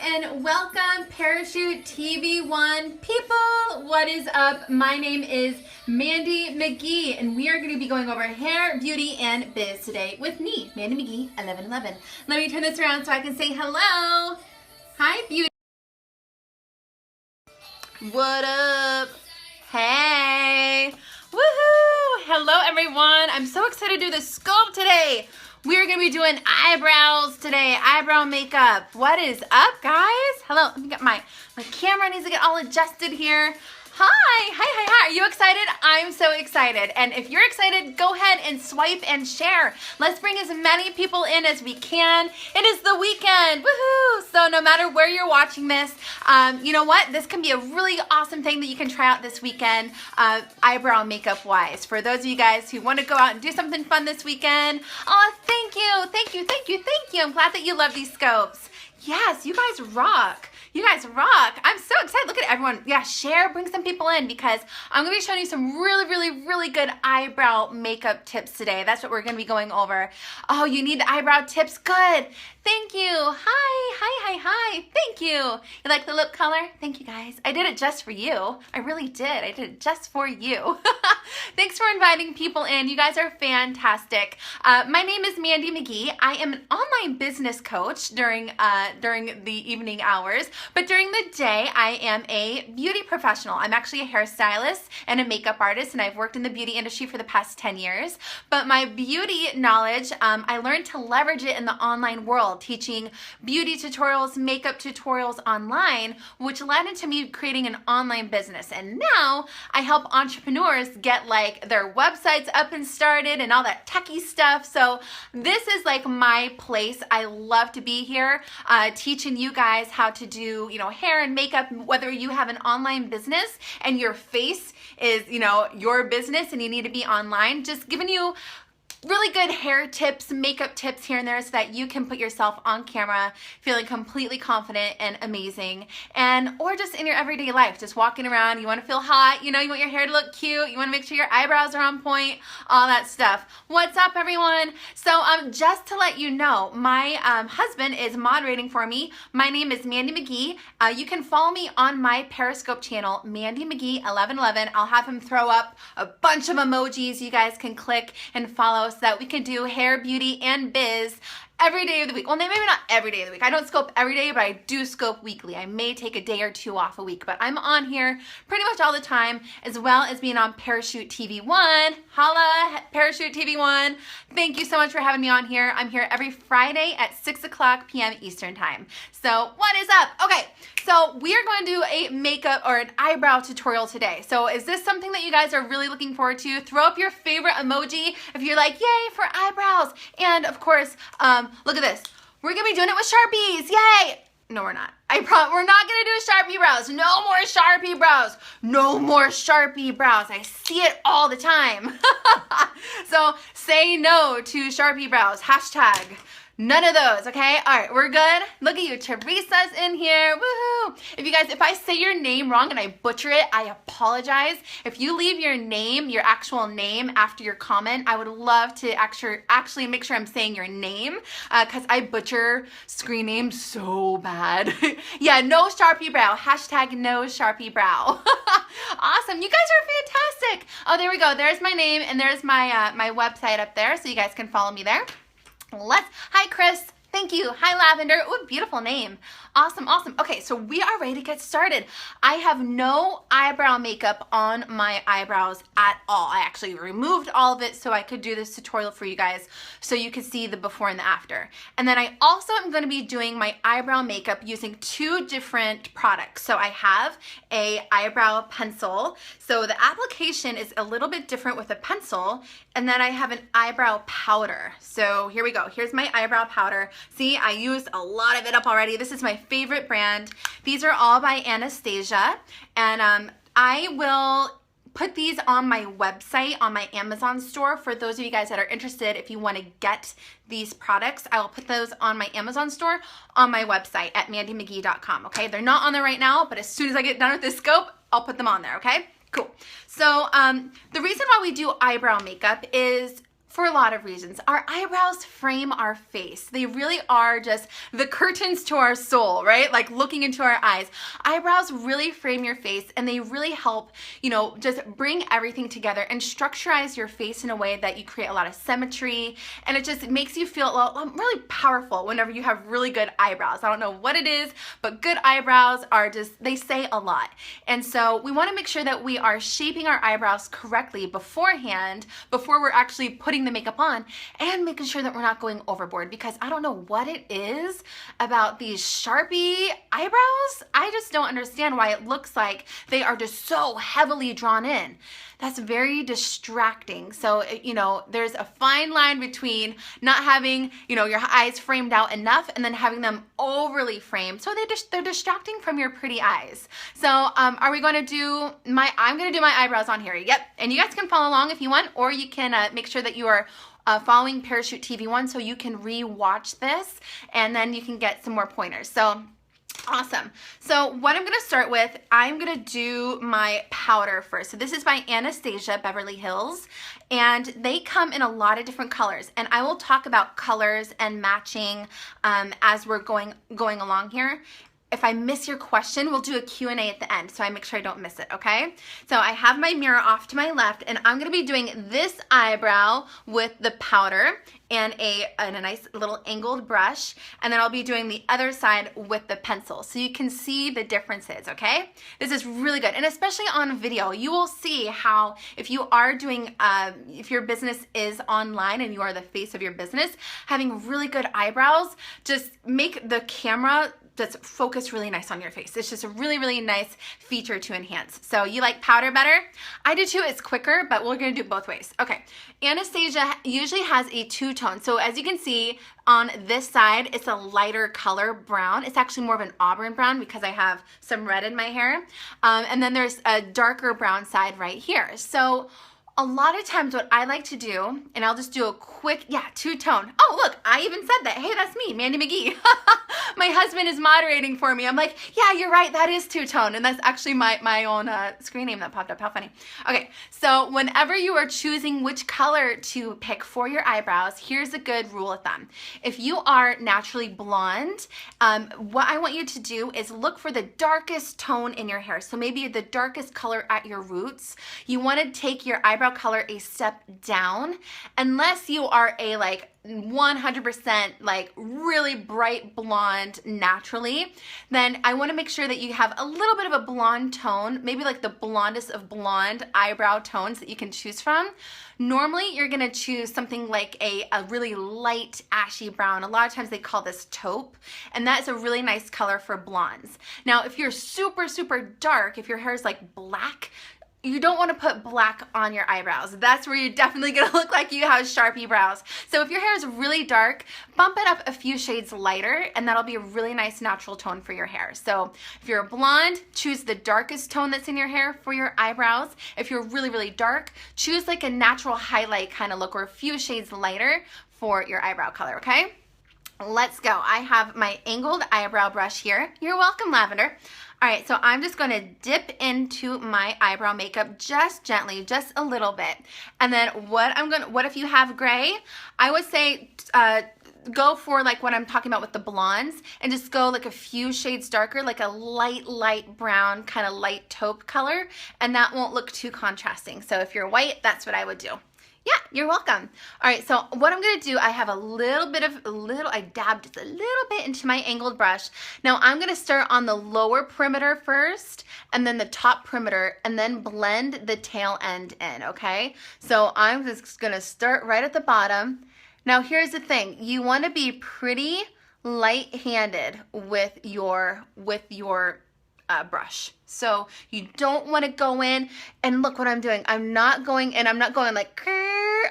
and welcome Parachute TV1 people. What is up? My name is Mandy McGee and we are going to be going over hair, beauty, and biz today with me, Mandy McGee 1111. Let me turn this around so I can say hello. Hi, beauty. What up? Hey. Woohoo! Hello, everyone. I'm so excited to do this scope today. We're going to be doing eyebrows today, eyebrow makeup. What is up, guys? Hello, let me get my camera needs to get all adjusted here. Hi. Are you excited? I'm so excited. And if you're excited, go ahead and swipe and share. Let's bring as many people in as we can. It is the weekend. Woohoo! So no matter where you're watching this, you know what? This can be a really awesome thing that you can try out this weekend, eyebrow makeup wise. For those of you guys who want to go out and do something fun this weekend, oh, thank you. I'm glad that you love these scopes. Yes, you guys rock. You guys rock. I'm so excited. Look at everyone. Yeah, share, bring some people in because I'm going to be showing you some really good eyebrow makeup tips today. That's what we're going to be going over. Oh, you need eyebrow tips? Good. Thank you. Hi. Thank you. You like the lip color? Thank you, guys. I did it just for you. I really did. I did it just for you. Thanks for inviting people in. You guys are fantastic. My name is Mandy McGee. I am an online business coach during the evening hours, but during the day, I am a beauty professional. I'm actually a hairstylist and a makeup artist, and I've worked in the beauty industry for the past 10 years. But my beauty knowledge, I learned to leverage it in the online world, teaching beauty tutorials, makeup tutorials online, which led into me creating an online business. And now I help entrepreneurs get like their websites up and started and all that techie stuff. So this is like my place. I love to be here teaching you guys how to do, hair and makeup, whether you have an online business and your face is, your business and you need to be online, just giving you really good hair tips, makeup tips here and there so that you can put yourself on camera feeling completely confident and amazing. Or just in your everyday life, just walking around, you want to feel hot, you want your hair to look cute, you want to make sure your eyebrows are on point, all that stuff. What's up, everyone? So just to let you know, my husband is moderating for me. My name is Mandy McGee. You can follow me on my Periscope channel, Mandy McGee 1111. I'll have him throw up a bunch of emojis you guys can click and follow so that we can do hair, beauty, and biz every day of the week. Well, maybe not every day of the week. I don't scope every day, but I do scope weekly. I may take a day or two off a week, but I'm on here pretty much all the time, as well as being on Parachute TV1. Holla, Parachute TV1. Thank you so much for having me on here. I'm here every Friday at 6 o'clock p.m. Eastern time. So what is up? Okay, so we are going to do a makeup or an eyebrow tutorial today. So is this something that you guys are really looking forward to? Throw up your favorite emoji if you're like, yay for eyebrows. And of course, look at this. We're gonna be doing it with Sharpies. Yay! No, we're not. We're not gonna do Sharpie brows. No more Sharpie brows. No more Sharpie brows. I see it all the time. So say no to Sharpie brows. Hashtag none of those, okay? All right, we're good. Look at you, Teresa's in here. Woohoo! If I say your name wrong and I butcher it, I apologize. If you leave your name, your actual name after your comment, I would love to actually make sure I'm saying your name because I butcher screen names so bad. Yeah, no Sharpie brow. Hashtag no Sharpie brow. Awesome, you guys are fantastic. Oh, there we go. There's my name and there's my my website up there so you guys can follow me there. Hi, Chris. Thank you. Hi, Lavender. Ooh, beautiful name. Awesome. Okay, so we are ready to get started. I have no eyebrow makeup on my eyebrows at all. I actually removed all of it so I could do this tutorial for you guys so you could see the before and the after. And then I also am going to be doing my eyebrow makeup using two different products. So I have a eyebrow pencil. So the application is a little bit different with a pencil. And then I have an eyebrow powder. So here we go. Here's my eyebrow powder. See, I used a lot of it up already. This is my favorite brand. These are all by Anastasia. And I will put these on my website, on my Amazon store. For those of you guys that are interested, if you want to get these products, I will put those on my Amazon store on my website at mandymcgee.com, okay? They're not on there right now, but as soon as I get done with this scope, I'll put them on there, okay? Cool. So the reason why we do eyebrow makeup is for a lot of reasons. Our eyebrows frame our face. They really are just the curtains to our soul, right? Like looking into our eyes. Eyebrows really frame your face, and they really help, you know, just bring everything together and structurize your face in a way that you create a lot of symmetry, and it just makes you feel really powerful whenever you have really good eyebrows. I don't know what it is, but good eyebrows are just, they say a lot. And so we want to make sure that we are shaping our eyebrows correctly beforehand, before we're actually putting the makeup on, and making sure that we're not going overboard, because I don't know what it is about these Sharpie eyebrows. I just don't understand why it looks like they are just so heavily drawn in. That's very distracting. So, you know, there's a fine line between not having, you know, your eyes framed out enough and then having them overly framed. So they're distracting from your pretty eyes. So are we going to do I'm going to do my eyebrows on here. Yep. And you guys can follow along if you want, or you can make sure that you are following Parachute TV 1 so you can re-watch this, and then you can get some more pointers. So awesome. So what I'm going to start with, I'm going to do my powder first. So this is by Anastasia Beverly Hills, and they come in a lot of different colors, and I will talk about colors and matching as we're going along here. If I miss your question, we'll do a Q&A at the end, so I make sure I don't miss it, okay? So I have my mirror off to my left, and I'm gonna be doing this eyebrow with the powder and a nice little angled brush, and then I'll be doing the other side with the pencil, so you can see the differences, okay? This is really good, and especially on video, you will see how if you are doing, if your business is online and you are the face of your business, having really good eyebrows, just make the camera just focus really nice on your face. It's just a really, really nice feature to enhance. So you like powder better? I do too. It's quicker, but we're gonna do it both ways. Okay, Anastasia usually has a two-tone. So as you can see on this side, it's a lighter color brown. It's actually more of an auburn brown because I have some red in my hair. And then there's a darker brown side right here. So a lot of times what I like to do, and I'll just do a quick, two-tone. Oh, look, I even said that. Hey, that's me, Mandy McGee. My husband is moderating for me. I'm like, yeah, you're right, that is two-tone. And that's actually my own screen name that popped up. How funny. Okay, so whenever you are choosing which color to pick for your eyebrows, here's a good rule of thumb. If you are naturally blonde, what I want you to do is look for the darkest tone in your hair. So maybe the darkest color at your roots. You want to take your eyebrow color a step down, unless you are a 100% really bright blonde naturally, then I want to make sure that you have a little bit of a blonde tone, maybe like the blondest of blonde eyebrow tones that you can choose from. Normally you're going to choose something like a really light ashy brown. A lot of times they call this taupe, and that's a really nice color for blondes. Now if you're super, super dark, if your hair is like black, you don't want to put black on your eyebrows. That's where you're definitely going to look like you have Sharpie brows. So if your hair is really dark, bump it up a few shades lighter, and that'll be a really nice natural tone for your hair. So if you're a blonde, choose the darkest tone that's in your hair for your eyebrows. If you're really, really dark, choose like a natural highlight kind of look, or a few shades lighter for your eyebrow color, okay? Let's go. I have my angled eyebrow brush here. You're welcome, Lavender. All right, so I'm just gonna dip into my eyebrow makeup just gently, just a little bit. And then what if you have gray? I would say go for like what I'm talking about with the blondes, and just go like a few shades darker, like a light brown, kind of light taupe color, and that won't look too contrasting. So if you're white, that's what I would do. Yeah, you're welcome. All right, so what I'm gonna do, I have I dabbed just a little bit into my angled brush. Now I'm gonna start on the lower perimeter first, and then the top perimeter, and then blend the tail end in, okay? So I'm just gonna start right at the bottom. Now here's the thing, you wanna be pretty light-handed with your brush. So you don't want to go in, and look what I'm doing. I'm not going in, I'm not going like,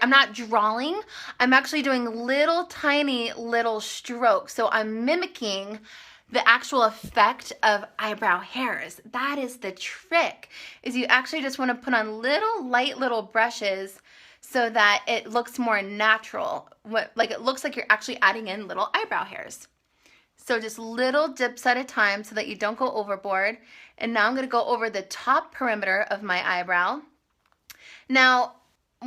I'm not drawing. I'm actually doing little tiny little strokes. So I'm mimicking the actual effect of eyebrow hairs. That is the trick, is you actually just want to put on light little brushes so that it looks more natural. Like it looks like you're actually adding in little eyebrow hairs. So just little dips at a time so that you don't go overboard. And now I'm going to go over the top perimeter of my eyebrow. Now,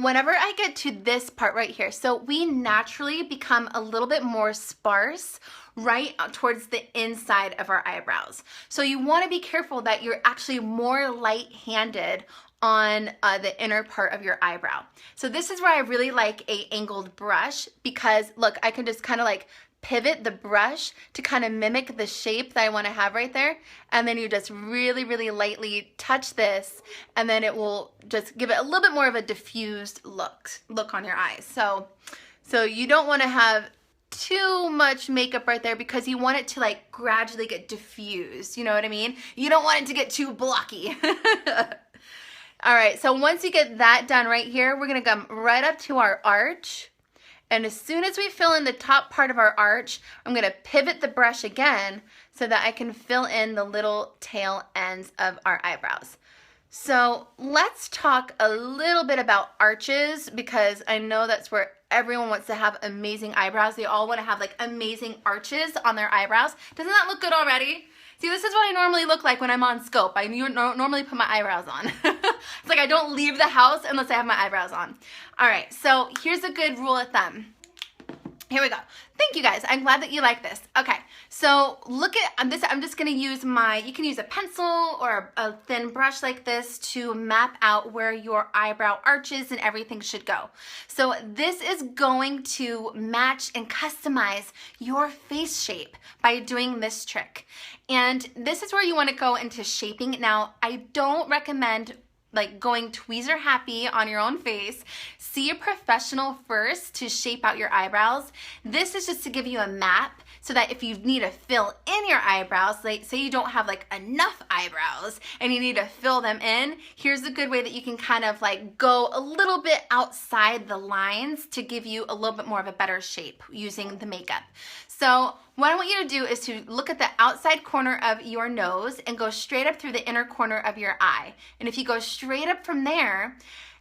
whenever I get to this part right here, so we naturally become a little bit more sparse right towards the inside of our eyebrows. So you want to be careful that you're actually more light-handed on the inner part of your eyebrow. So this is where I really like a angled brush, because look, I can just kind of like pivot the brush to kind of mimic the shape that I want to have right there, and then you just really, really lightly touch this, and then it will just give it a little bit more of a diffused look on your eyes. So you don't want to have too much makeup right there, because you want it to like gradually get diffused, you know what I mean? You don't want it to get too blocky. All right, so once you get that done right here, we're gonna come right up to our arch. And as soon as we fill in the top part of our arch, I'm gonna pivot the brush again so that I can fill in the little tail ends of our eyebrows. So let's talk a little bit about arches, because I know that's where everyone wants to have amazing eyebrows. They all want to have like amazing arches on their eyebrows. Doesn't that look good already? See, this is what I normally look like when I'm on scope. I normally put my eyebrows on. It's like I don't leave the house unless I have my eyebrows on. All right, so here's a good rule of thumb. Here we go. Thank you guys. I'm glad that you like this. Okay, so look at this. I'm just going to use you can use a pencil or a thin brush like this to map out where your eyebrow arches and everything should go. So this is going to match and customize your face shape by doing this trick. And this is where you want to go into shaping. Now, I don't recommend like going tweezer happy on your own face. See a professional first to shape out your eyebrows. This is just to give you a map so that if you need to fill in your eyebrows, like say you don't have like enough eyebrows and you need to fill them in, here's a good way that you can kind of like go a little bit outside the lines to give you a little bit more of a better shape using the makeup. So what I want you to do is to look at the outside corner of your nose and go straight up through the inner corner of your eye. And if you go straight up from there,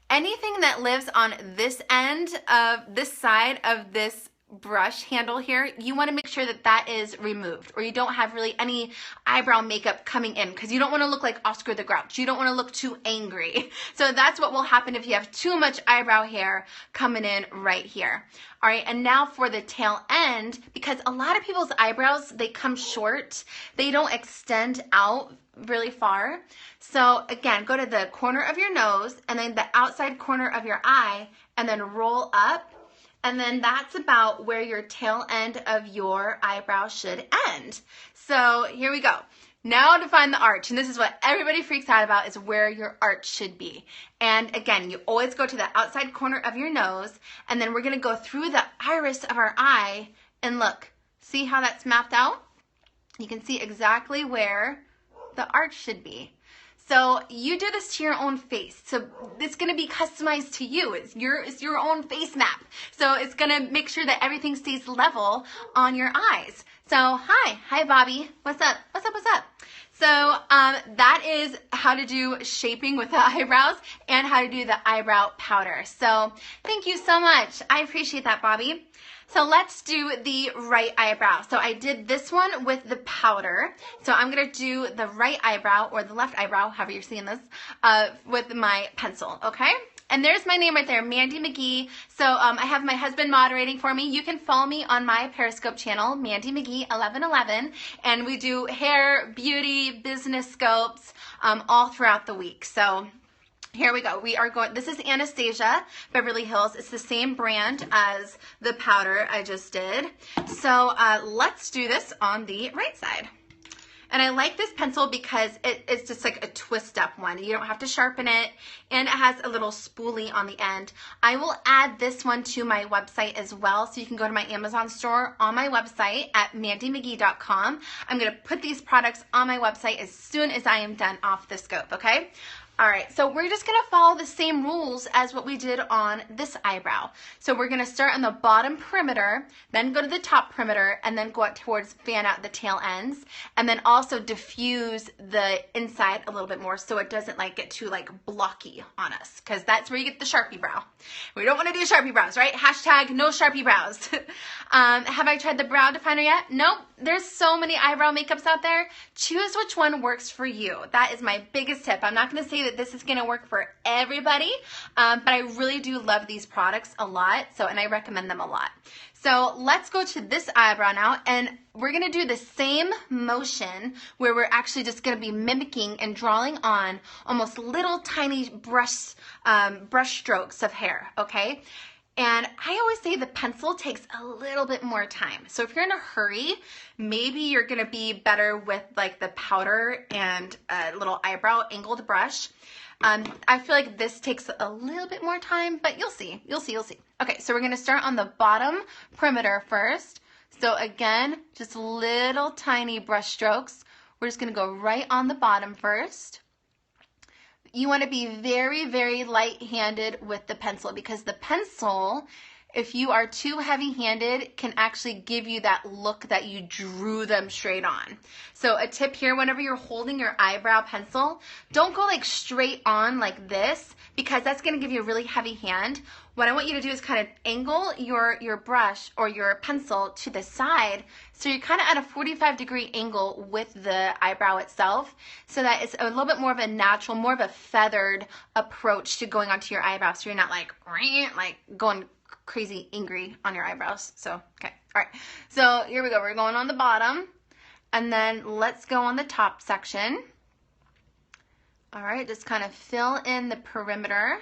anything that lives on this end of this side of this brush handle here, you want to make sure that that is removed, or you don't have really any eyebrow makeup coming in, because you don't want to look like Oscar the Grouch. You don't want to look too angry. So that's what will happen if you have too much eyebrow hair coming in right here. All right, and now for the tail end, because a lot of people's eyebrows, they come short. They don't extend out really far. So again, go to the corner of your nose and then the outside corner of your eye and then roll up. And then that's about where your tail end of your eyebrow should end. So here we go. Now to find the arch, and this is what everybody freaks out about, is where your arch should be. And again, you always go to the outside corner of your nose, and then we're gonna go through the iris of our eye, and look, see how that's mapped out? You can see exactly where the arch should be. So you do this to your own face. So it's gonna be customized to you. It's your own face map. So it's gonna make sure that everything stays level on your eyes. So hi Bobby, what's up? So that is how to do shaping with the eyebrows and how to do the eyebrow powder. So thank you so much. I appreciate that, Bobby. So let's do the right eyebrow. So I did this one with the powder. So I'm gonna do the right eyebrow or the left eyebrow, however you're seeing this, with my pencil, okay? And there's my name right there, Mandy McGee. So I have my husband moderating for me. You can follow me on my Periscope channel, Mandy McGee 1111, and we do hair, beauty, business scopes all throughout the week. So here we go. We are going, this is Anastasia Beverly Hills. It's the same brand as the powder I just did. So let's do this on the right side. And I like this pencil because it's just like a twist up one. You don't have to sharpen it, and it has a little spoolie on the end. I will add this one to my website as well, so you can go to my Amazon store on my website at mandymcgee.com. I'm gonna put these products on my website as soon as I am done off the scope, okay? All right, so we're just gonna follow the same rules as what we did on this eyebrow. So we're gonna start on the bottom perimeter, then go to the top perimeter, and then go out towards fan out the tail ends, and then also diffuse the inside a little bit more so it doesn't like get too like blocky on us, because that's where you get the Sharpie brow. We don't wanna do Sharpie brows, right? Hashtag no Sharpie brows. Have I tried the brow definer yet? Nope. there's so many eyebrow makeups out there. Choose which one works for you. That is my biggest tip. I'm not going to say that this is going to work for everybody, but I really do love these products a lot, and I recommend them a lot. So let's go to this eyebrow now, and we're going to do the same motion where we're actually just going to be mimicking and drawing on almost little tiny brush strokes of hair, okay? And I always say the pencil takes a little bit more time. So if you're in a hurry, maybe you're going to be better with like the powder and a little eyebrow angled brush. I feel like this takes a little bit more time, but you'll see. Okay, so we're going to start on the bottom perimeter first. So again, just little tiny brush strokes. We're just going to go right on the bottom first. You want to be very, very light-handed with the pencil, because the pencil, if you are too heavy-handed, can actually give you that look that you drew them straight on. So a tip here, whenever you're holding your eyebrow pencil, don't go like straight on like this, because that's going to give you a really heavy hand. What I want you to do is kind of angle your brush or your pencil to the side, so you're kind of at a 45-degree angle with the eyebrow itself, so that it's a little bit more of a natural, more of a feathered approach to going onto your eyebrow, so you're not like going crazy angry on your eyebrows. So, okay, all right. So here we go. We're going on the bottom, and then let's go on the top section. All right, just kind of fill in the perimeter.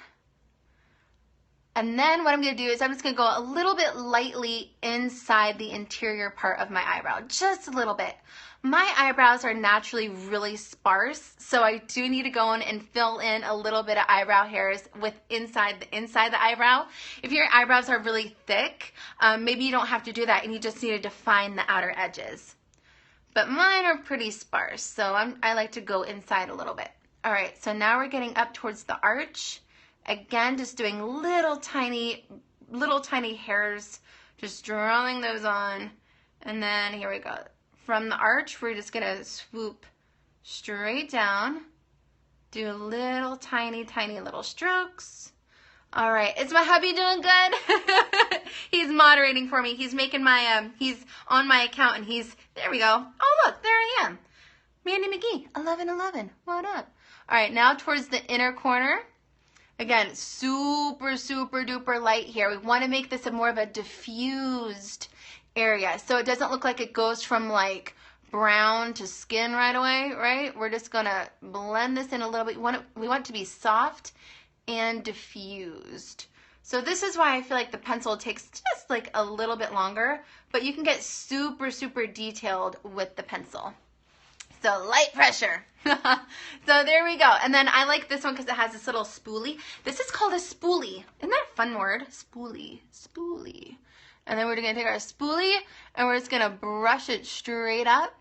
And then what I'm going to do is I'm just going to go a little bit lightly inside the interior part of my eyebrow, just a little bit. My eyebrows are naturally really sparse, so I do need to go in and fill in a little bit of eyebrow hairs with inside the eyebrow. If your eyebrows are really thick, maybe you don't have to do that, and you just need to define the outer edges. But mine are pretty sparse, so I like to go inside a little bit. All right, so now we're getting up towards the arch. Again, just doing little tiny hairs, just drawing those on. And then here we go. From the arch, we're just gonna swoop straight down, do little tiny little strokes. All right, is my hubby doing good? He's moderating for me. He's making my, he's on my account, and there we go. Oh look, there I am. Mandy McGee, 1111, what up? All right, now towards the inner corner. Again, super duper light here. We want to make this more of a diffused area, so it doesn't look like it goes from like brown to skin right away, right? We're just gonna blend this in a little bit. We want it to be soft and diffused. So this is why I feel like the pencil takes just like a little bit longer, but you can get super detailed with the pencil. So light pressure. So there we go. And then I like this one because it has this little spoolie. This is called a spoolie. Isn't that a fun word? Spoolie. And then we're going to take our spoolie and we're just going to brush it straight up.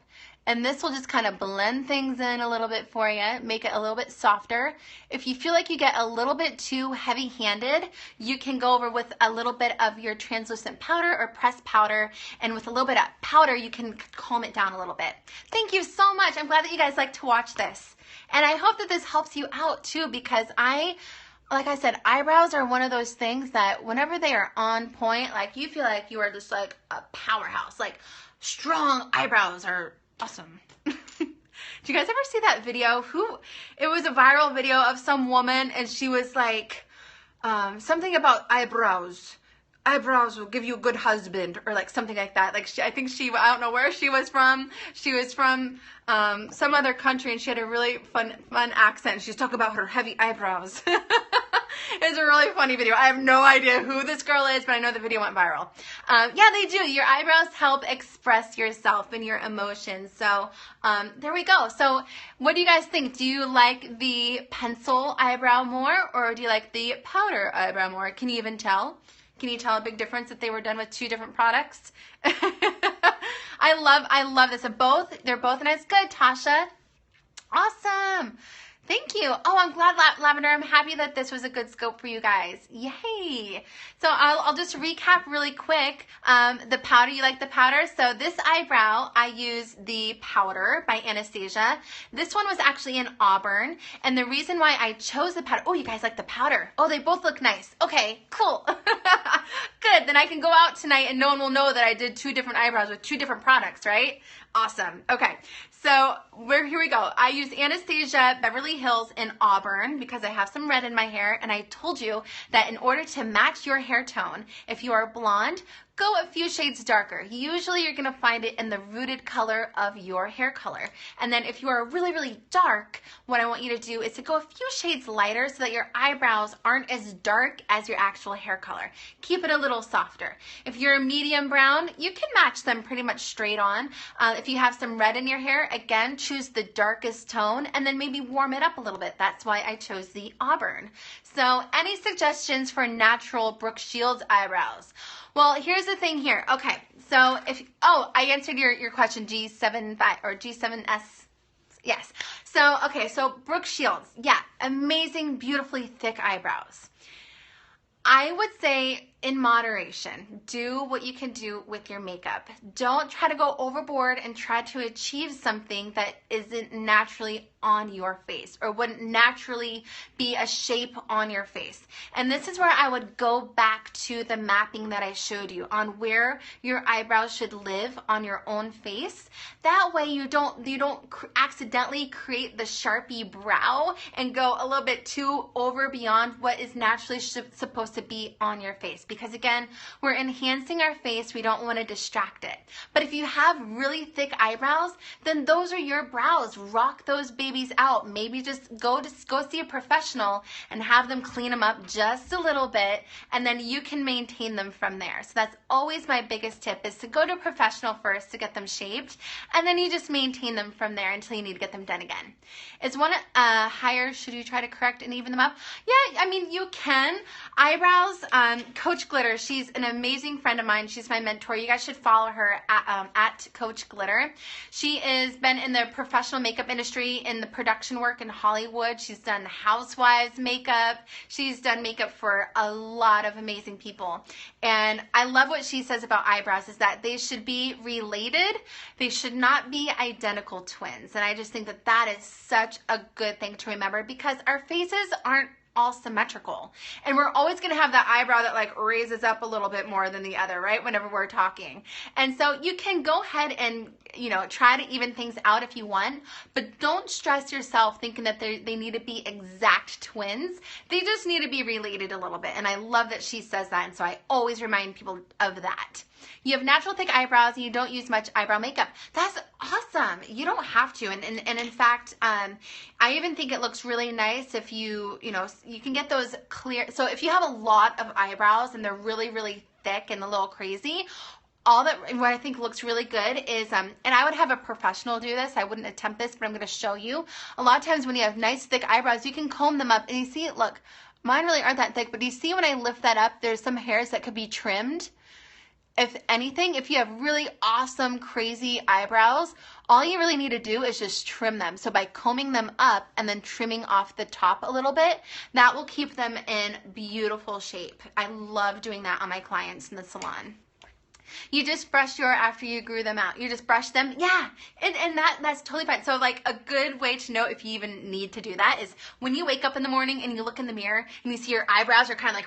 And this will just kind of blend things in a little bit for you, make it a little bit softer. If you feel like you get a little bit too heavy-handed, you can go over with a little bit of your translucent powder or pressed powder, and with a little bit of powder, you can calm it down a little bit. Thank you so much. I'm glad that you guys like to watch this. And I hope that this helps you out too, because like I said, eyebrows are one of those things that whenever they are on point, like you feel like you are just like a powerhouse, like strong eyebrows are awesome. Do you guys ever see that video? It was a viral video of some woman, and she was like, something about eyebrows. Eyebrows will give you a good husband, or like something like that. Like I don't know where she was from. She was from some other country, and she had a really fun accent. She was talking about her heavy eyebrows. It's a really funny video. I have no idea who this girl is, but I know the video went viral. Yeah, they do. Your eyebrows help express yourself and your emotions. So there we go. So what do you guys think? Do you like the pencil eyebrow more, or do you like the powder eyebrow more? Can you even tell? Can you tell a big difference that they were done with 2 different products? I love this. They're both nice. Good, Tasha. Awesome. Thank you. Oh, I'm glad, Lavender. I'm happy that this was a good scope for you guys. Yay. So I'll just recap really quick. The powder, you like the powder? So this eyebrow, I use the powder by Anastasia. This one was actually in Auburn. And the reason why I chose the powder, oh, you guys like the powder. Oh, they both look nice. Okay, cool. Good. Then I can go out tonight and no one will know that I did 2 different eyebrows with 2 different products, right? Awesome. Okay. So here we go. I use Anastasia Beverly Hills in Auburn because I have some red in my hair, and I told you that in order to match your hair tone, if you are blonde, go a few shades darker. Usually you're going to find it in the rooted color of your hair color. And then if you are really, really dark, what I want you to do is to go a few shades lighter so that your eyebrows aren't as dark as your actual hair color. Keep it a little softer. If you're a medium brown, you can match them pretty much straight on. If you have some red in your hair, again, choose the darkest tone and then maybe warm it up a little bit. That's why I chose the Auburn. So any suggestions for natural Brooke Shields eyebrows? Well, here's the thing here. Okay, so I answered your question, G75 or G7S. Yes. So, okay, so Brooke Shields. Yeah, amazing, beautifully thick eyebrows. I would say in moderation, do what you can do with your makeup. Don't try to go overboard and try to achieve something that isn't naturally on your face or wouldn't naturally be a shape on your face. And this is where I would go back to the mapping that I showed you on where your eyebrows should live on your own face. That way you don't accidentally create the Sharpie brow and go a little bit too over beyond what is naturally supposed to be on your face. Because again, we're enhancing our face. We don't want to distract it. But if you have really thick eyebrows, then those are your brows. Rock those babies out. Maybe just go see a professional and have them clean them up just a little bit, and then you can maintain them from there. So that's always my biggest tip, is to go to a professional first to get them shaped, and then you just maintain them from there until you need to get them done again. Is one higher? Should you try to correct and even them up? Yeah, I mean, you can. Eyebrows, Coach Glitter, she's an amazing friend of mine. She's my mentor. You guys should follow her at Coach Glitter. She has been in the professional makeup industry, in the production work in Hollywood. She's done housewives makeup. She's done makeup for a lot of amazing people. And I love what she says about eyebrows, is that they should be related. They should not be identical twins. And I just think that that is such a good thing to remember, because our faces aren't all symmetrical, and we're always going to have that eyebrow that like raises up a little bit more than the other, right, whenever we're talking. And so you can go ahead and, you know, try to even things out if you want, but don't stress yourself thinking that they need to be exact twins. They just need to be related a little bit. And I love that she says that, and so I always remind people of that. You have natural thick eyebrows and you don't use much eyebrow makeup. That's awesome. You don't have to. And in fact, I even think it looks really nice if you can get those clear. So if you have a lot of eyebrows and they're really, really thick and a little crazy, what I think looks really good is, and I would have a professional do this. I wouldn't attempt this, but I'm going to show you. A lot of times when you have nice thick eyebrows, you can comb them up and you see it, look, mine really aren't that thick, but do you see when I lift that up, there's some hairs that could be trimmed? If anything, if you have really awesome, crazy eyebrows, all you really need to do is just trim them. So by combing them up and then trimming off the top a little bit, that will keep them in beautiful shape. I love doing that on my clients in the salon. You just brush after you grew them out. You just brush them. Yeah. And that's totally fine. So like a good way to know if you even need to do that is when you wake up in the morning and you look in the mirror and you see your eyebrows are kind of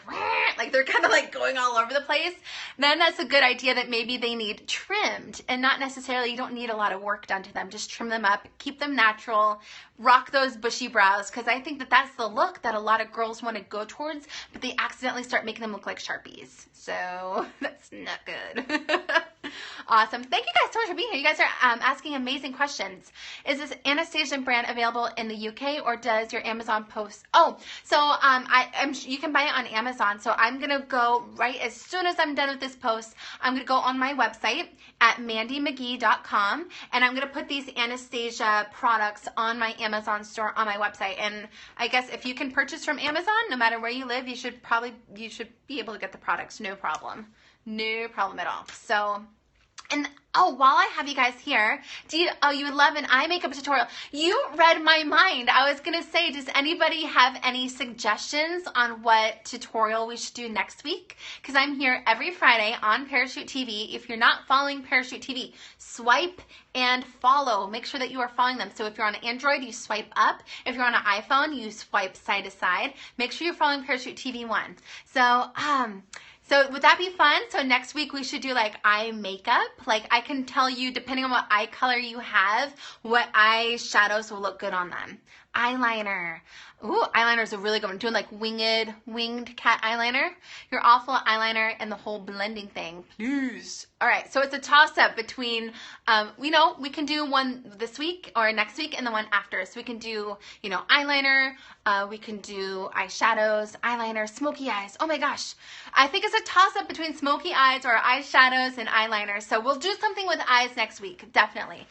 like they're kind of like going all over the place, then that's a good idea that maybe they need trimmed, and not necessarily, you don't need a lot of work done to them. Just trim them up, keep them natural, rock those bushy brows, because I think that that's the look that a lot of girls want to go towards, but they accidentally start making them look like Sharpies. So that's not good. Awesome. Thank you guys so much for being here. You guys are asking amazing questions. Is this Anastasia brand available in the UK, or does your Amazon post? Oh, so you can buy it on Amazon. So I'm going to go right as soon as I'm done with this post, I'm going to go on my website at mandymcgee.com, and I'm going to put these Anastasia products on my Amazon store on my website. And I guess if you can purchase from Amazon, no matter where you live, you should be able to get the products. No problem. No problem at all. So And oh, while I have you guys here, you would love an eye makeup tutorial. You read my mind. I was going to say, does anybody have any suggestions on what tutorial we should do next week? Because I'm here every Friday on Parachute TV. If you're not following Parachute TV, swipe and follow. Make sure that you are following them. So if you're on an Android, you swipe up. If you're on an iPhone, you swipe side to side. Make sure you're following Parachute TV 1. So would that be fun? So next week we should do like eye makeup. Like I can tell you, depending on what eye color you have, what eye shadows will look good on them. Eyeliner. Ooh, eyeliner is a really good one. Doing like winged cat eyeliner. You're awful at eyeliner and the whole blending thing. Please. All right, so it's a toss-up between, we can do one this week or next week and the one after. So we can do, eyeliner. We can do eyeshadows, eyeliner, smoky eyes. Oh my gosh. I think it's a toss-up between smoky eyes or eyeshadows and eyeliner. So we'll do something with eyes next week, definitely.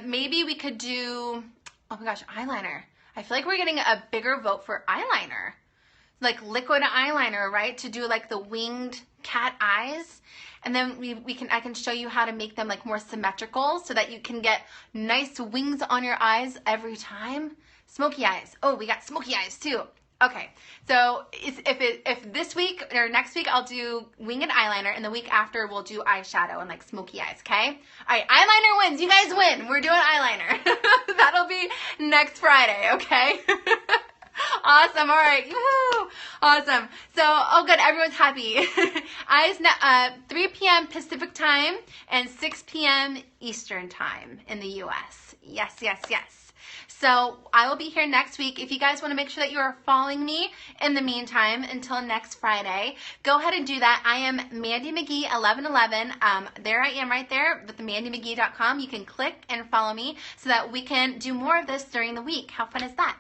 Maybe we could do, oh my gosh, eyeliner. I feel like we're getting a bigger vote for eyeliner. Like liquid eyeliner, right? To do like the winged cat eyes. And then I can show you how to make them like more symmetrical so that you can get nice wings on your eyes every time. Smoky eyes. Oh, we got smoky eyes too. Okay, so if this week or next week I'll do winged eyeliner, and the week after we'll do eyeshadow and like smoky eyes, okay? All right, eyeliner wins. You guys win. We're doing eyeliner. That'll be next Friday, okay? Awesome. All right. Woo! Awesome. So, oh good, everyone's happy. Eyes 3 p.m. Pacific time and 6 p.m. Eastern time in the U.S. Yes, yes, yes. So I will be here next week. If you guys want to make sure that you are following me in the meantime until next Friday, go ahead and do that. I am Mandy McGee 1111. There I am right there with the mandymcgee.com. You can click and follow me so that we can do more of this during the week. How fun is that?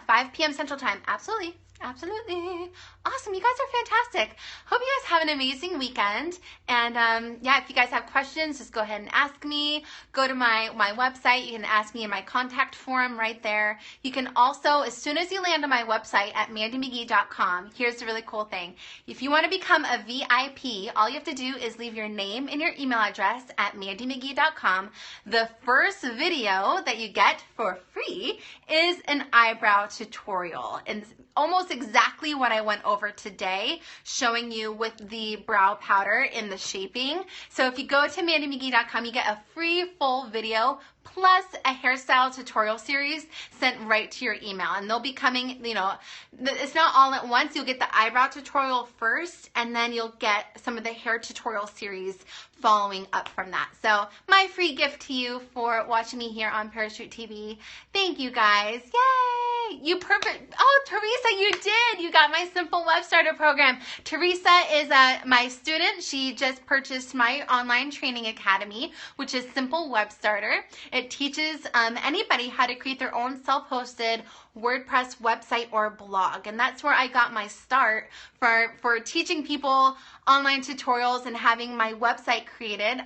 5 p.m. Central Time. Absolutely. Absolutely. Awesome. You guys are fantastic. Hope you guys have an amazing weekend. And if you guys have questions, just go ahead and ask me. Go to my website. You can ask me in my contact form right there. You can also, as soon as you land on my website at mandymcgee.com, here's the really cool thing. If you want to become a VIP, all you have to do is leave your name and your email address at mandymcgee.com. The first video that you get for free is an eyebrow tutorial. And almost exactly what I went over today, showing you with the brow powder in the shaping. So if you go to mandymcgee.com, you get a free full video plus a hairstyle tutorial series sent right to your email. And they'll be coming, it's not all at once. You'll get the eyebrow tutorial first, and then you'll get some of the hair tutorial series following up from that. So my free gift to you for watching me here on Parachute TV. Thank you guys. Yay! You perfect. Oh, Teresa, you did. You got my Simple Web Starter program. Teresa is my student. She just purchased my online training academy, which is Simple Web Starter. It teaches anybody how to create their own self-hosted WordPress website or blog. And that's where I got my start for teaching people online tutorials and having my website created.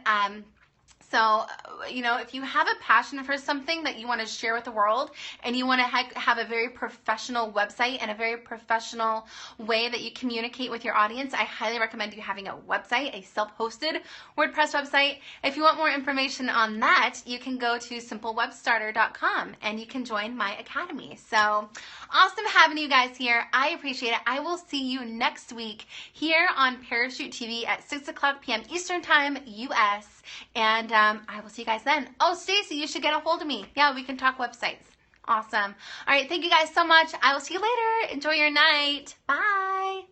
So, if you have a passion for something that you want to share with the world and you want to have a very professional website and a very professional way that you communicate with your audience, I highly recommend you having a website, a self-hosted WordPress website. If you want more information on that, you can go to simplewebstarter.com and you can join my academy. So, awesome having you guys here. I appreciate it. I will see you next week here on Parachute TV at 6 o'clock p.m. Eastern Time, U.S., and I will see you guys then. Oh, Stacy, you should get a hold of me. Yeah, we can talk websites. Awesome. All right, thank you guys so much. I will see you later. Enjoy your night. Bye.